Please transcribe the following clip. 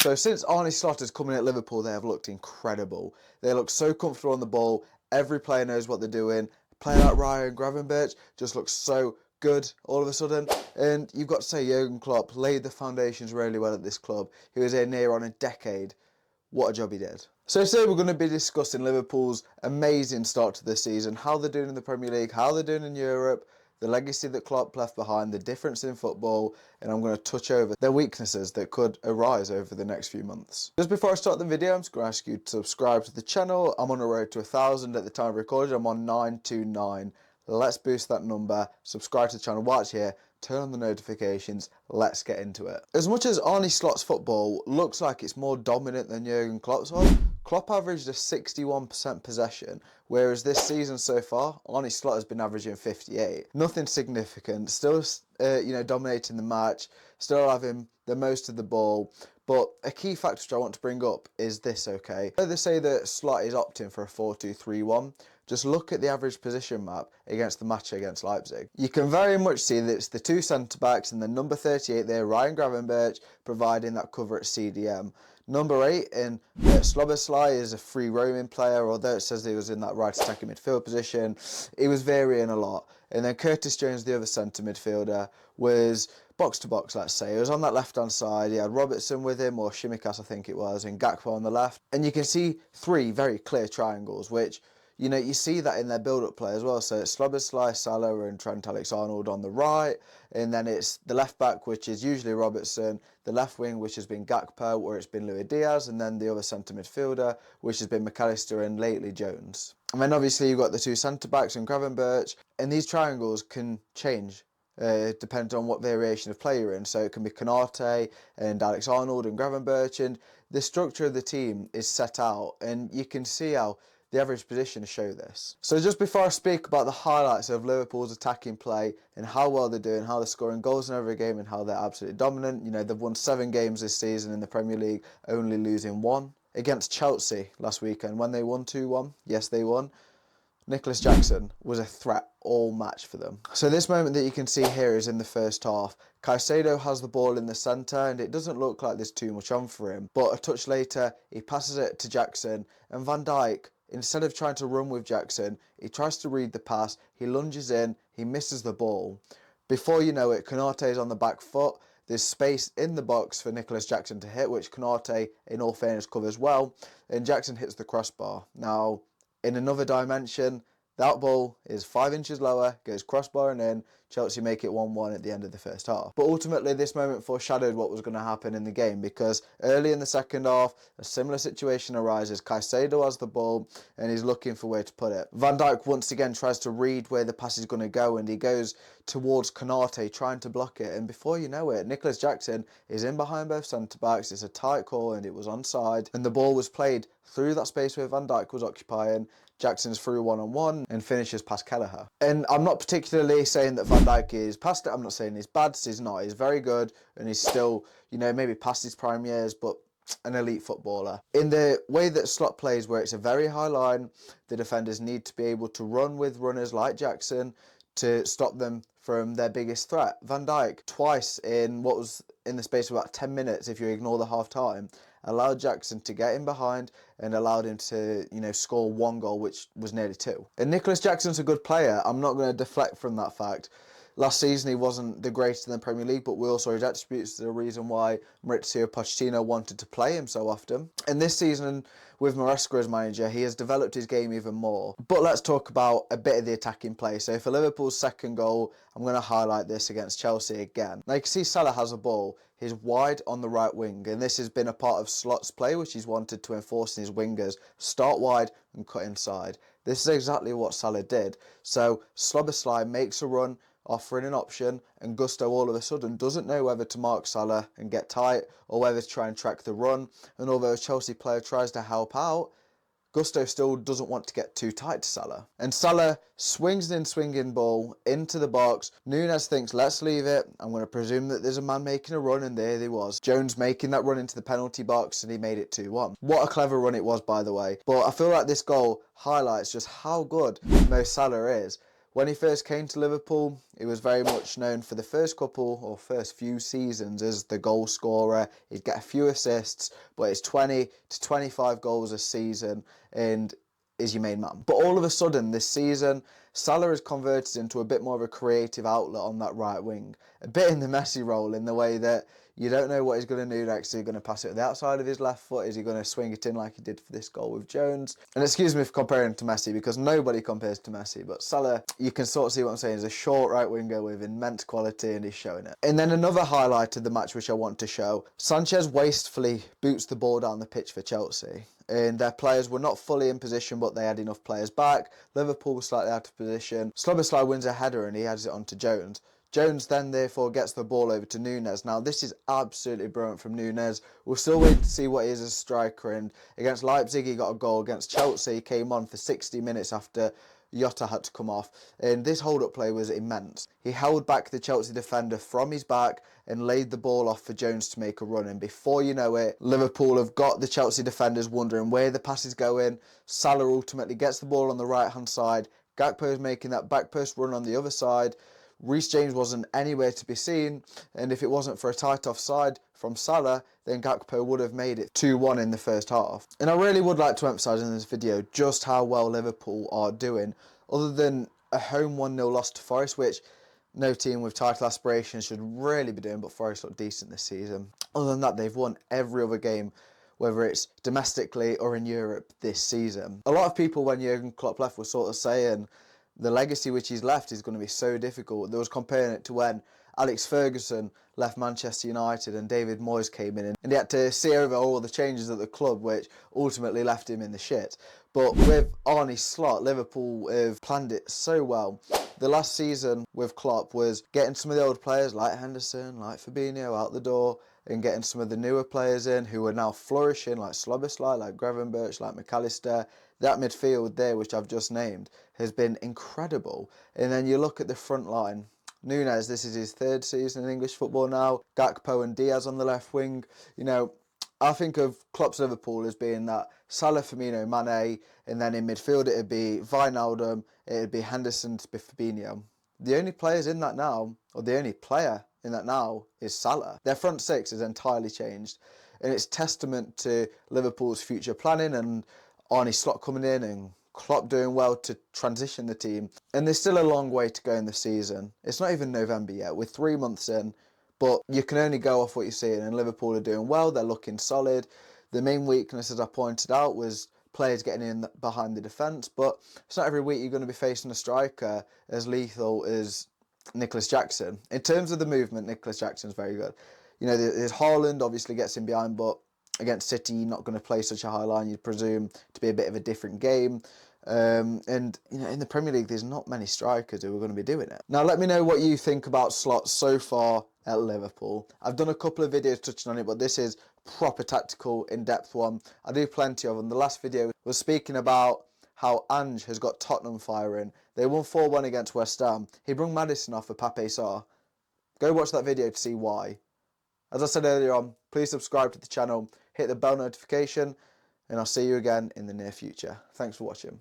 So since Arne Slot has come in at Liverpool, they have looked incredible. They look so comfortable on the ball. Every player knows what they're doing. A player like Gravenberch just looks so good all of a sudden. And you've got to say Jurgen Klopp laid the foundations really well at this club. He was here near on a decade. What a job he did. So today we're going to be discussing Liverpool's amazing start to the season, how they're doing in the Premier League, how they're doing in Europe, the legacy that Klopp left behind, the difference in football, and I'm going to touch over their weaknesses that could arise over the next few months. Just before I start the video, I'm just going to ask you to subscribe to the channel. I'm on the road to 1,000 at the time of recording. I'm on 929. Let's boost that number. Subscribe to the channel, watch here, turn on the notifications, let's get into it. As much as Arne Slot's football looks like it's more dominant than Jurgen Klopp's one, Klopp averaged a 61% possession, whereas this season so far, Arne Slot has been averaging 58. Nothing significant, still dominating the match, still having the most of the ball. But a key factor which I want to bring up is this, okay? They say that Slot is opting for a 4-2-3-1. Just look at the average position map against the match against Leipzig. You can very much see that it's the two centre-backs and the number 38 there, Gravenberch, providing that cover at CDM. Number 8 in Szobazlai is a free roaming player, although it says he was in that right attacking midfield position. He was varying a lot. And then Curtis Jones, the other centre midfielder, was box to box, let's say. He was on that left-hand side. He had Robertson with him, or Shimikas, I think it was, and Gakpo on the left. And you can see three very clear triangles, which, you know, you see that in their build-up play as well. So it's Szobazlai, Salah and Trent Alexander-Arnold on the right. And then it's the left-back, which is usually Robertson. The left wing, which has been Gakpo, or it's been Luis Diaz. And then the other centre midfielder, which has been McAllister and lately Jones. And then obviously you've got the two centre-backs and Gravenberch. And these triangles can change. Depending on what variation of play you're in. So it can be Konate and Alexander-Arnold and Gravenberch. And the structure of the team is set out. And you can see how the average positions show this. So just before I speak about the highlights of Liverpool's attacking play and how well they're doing, how they're scoring goals in every game and how they're absolutely dominant. You know, they've won 7 games this season in the Premier League, only losing 1. Against Chelsea last weekend when they won 2-1. Yes, they won. Nicholas Jackson was a threat all match for them. So this moment that you can see here is in the first half. Caicedo has the ball in the centre and it doesn't look like there's too much on for him. But a touch later, he passes it to Jackson and Van Dijk, instead of trying to run with Jackson, he tries to read the pass, he lunges in, he misses the ball. Before you know it, Konate is on the back foot. There's space in the box for Nicholas Jackson to hit, which Konate, in all fairness, covers well. And Jackson hits the crossbar. Now, in another dimension, that ball is 5 inches lower, goes crossbar and in. Chelsea make it 1-1 at the end of the first half. But ultimately, this moment foreshadowed what was going to happen in the game, because early in the second half, a similar situation arises. Caicedo has the ball and he's looking for where to put it. Van Dijk once again tries to read where the pass is going to go and he goes towards Konate trying to block it. And before you know it, Nicholas Jackson is in behind both centre-backs. It's a tight call and it was onside. And the ball was played through that space where Van Dijk was occupying. Jackson's through one-on-one and finishes past Kelleher. And I'm not particularly saying that Van Dijk is past it. I'm not saying he's bad. He's not. He's very good and he's still, you know, maybe past his prime years, but an elite footballer. In the way that Slot plays, where it's a very high line, the defenders need to be able to run with runners like Jackson to stop them from their biggest threat. Van Dijk, twice in what was in the space of about 10 minutes, if you ignore the half time, allowed Jackson to get in behind and allowed him to, you know, score 1 goal, which was nearly 2. And Nicholas Jackson's a good player. I'm not going to deflect from that fact. Last season, he wasn't the greatest in the Premier League, but we all saw his attributes. The reason why Mauricio Pochettino wanted to play him so often. And this season, with Maresca as manager, he has developed his game even more. But let's talk about a bit of the attacking play. So for Liverpool's second goal, I'm going to highlight this against Chelsea again. Now you can see Salah has a ball. He's wide on the right wing, and this has been a part of Slot's play, which he's wanted to enforce in his wingers. Start wide and cut inside. This is exactly what Salah did. So Szobazlai makes a run, offering an option, and Gusto all of a sudden doesn't know whether to mark Salah and get tight or whether to try and track the run. And although a Chelsea player tries to help out, Gusto still doesn't want to get too tight to Salah. And Salah swings an in-swinging ball into the box. Nunez thinks, let's leave it. I'm going to presume that there's a man making a run, and there he was. Jones making that run into the penalty box, and he made it 2-1. What a clever run it was, by the way. But I feel like this goal highlights just how good Mo Salah is. When he first came to Liverpool, he was very much known for the first few seasons as the goal scorer. He'd get a few assists, but it's 20 to 25 goals a season and is your main man. But all of a sudden this season, Salah has converted into a bit more of a creative outlet on that right wing. A bit in the Messi role, in the way that you don't know what he's going to do next. Is he going to pass it to the outside of his left foot? Is he going to swing it in like he did for this goal with Jones? And excuse me for comparing him to Messi, because nobody compares to Messi, but Salah, you can sort of see what I'm saying, is a short right winger with immense quality, and he's showing it. And then another highlight of the match which I want to show, Sanchez wastefully boots the ball down the pitch for Chelsea. And their players were not fully in position, but they had enough players back. Liverpool was slightly out of position. Szobazlai wins a header and he heads it on to Jones. Jones then therefore gets the ball over to Nunez. Now this is absolutely brilliant from Nunez. We'll still wait to see what he is as a striker, and against Leipzig he got a goal. Against Chelsea he came on for 60 minutes after Jota had to come off, and this hold-up play was immense. He held back the Chelsea defender from his back and laid the ball off for Jones to make a run, and before you know it, Liverpool have got the Chelsea defenders wondering where the pass is going. Salah ultimately gets the ball on the right-hand side. Gakpo is making that back post run on the other side. Reece James wasn't anywhere to be seen, and if it wasn't for a tight offside from Salah, then Gakpo would have made it 2-1 in the first half. And I really would like to emphasise in this video just how well Liverpool are doing, other than a home 1-0 loss to Forest, which no team with title aspirations should really be doing, but Forest look decent this season. Other than that, they've won every other game, whether it's domestically or in Europe this season. A lot of people, when Jurgen Klopp left, were sort of saying the legacy which he's left is going to be so difficult. They was comparing it to when Alex Ferguson left Manchester United and David Moyes came in, and he had to see over all the changes at the club, which ultimately left him in the shit. But with Arne Slot, Liverpool have planned it so well. The last season with Klopp was getting some of the old players like Henderson, like Fabinho out the door, and getting some of the newer players in who are now flourishing, like Szobazlai, like Gravenberch, like McAllister. That midfield there, which I've just named, has been incredible. And then you look at the front line. Nunez, this is his third season in English football now. Gakpo and Diaz on the left wing. You know, I think of Klopp's Liverpool as being that Salah, Firmino, Mane, and then in midfield it'd be Wijnaldum, it'd be Henderson, it'd be Fabinho. The only players in that now, or the only player in that now, is Salah. Their front six has entirely changed, and it's testament to Liverpool's future planning and Arne Slot coming in and Klopp doing well to transition the team. And there's still a long way to go in the season. It's not even November yet. We're 3 months in, but you can only go off what you're seeing, and Liverpool are doing well. They're looking solid. The main weakness, as I pointed out, was players getting in behind the defence, but it's not every week you're going to be facing a striker as lethal as Nicholas Jackson. In terms of the movement, Nicholas Jackson's very good. You know, there's Haaland obviously gets in behind, but against City, you're not going to play such a high line. You'd presume to be a bit of a different game. And, you know, in the Premier League, there's not many strikers who are going to be doing it. Now, let me know what you think about Slot so far at Liverpool. I've done a couple of videos touching on it, but this is proper tactical, in-depth one. I do plenty of them. The last video was speaking about how Ange has got Tottenham firing. They won 4-1 against West Ham. He brought Maddison off for Pape Sarr. Go watch that video to see why. As I said earlier on, please subscribe to the channel, hit the bell notification, and I'll see you again in the near future. Thanks for watching.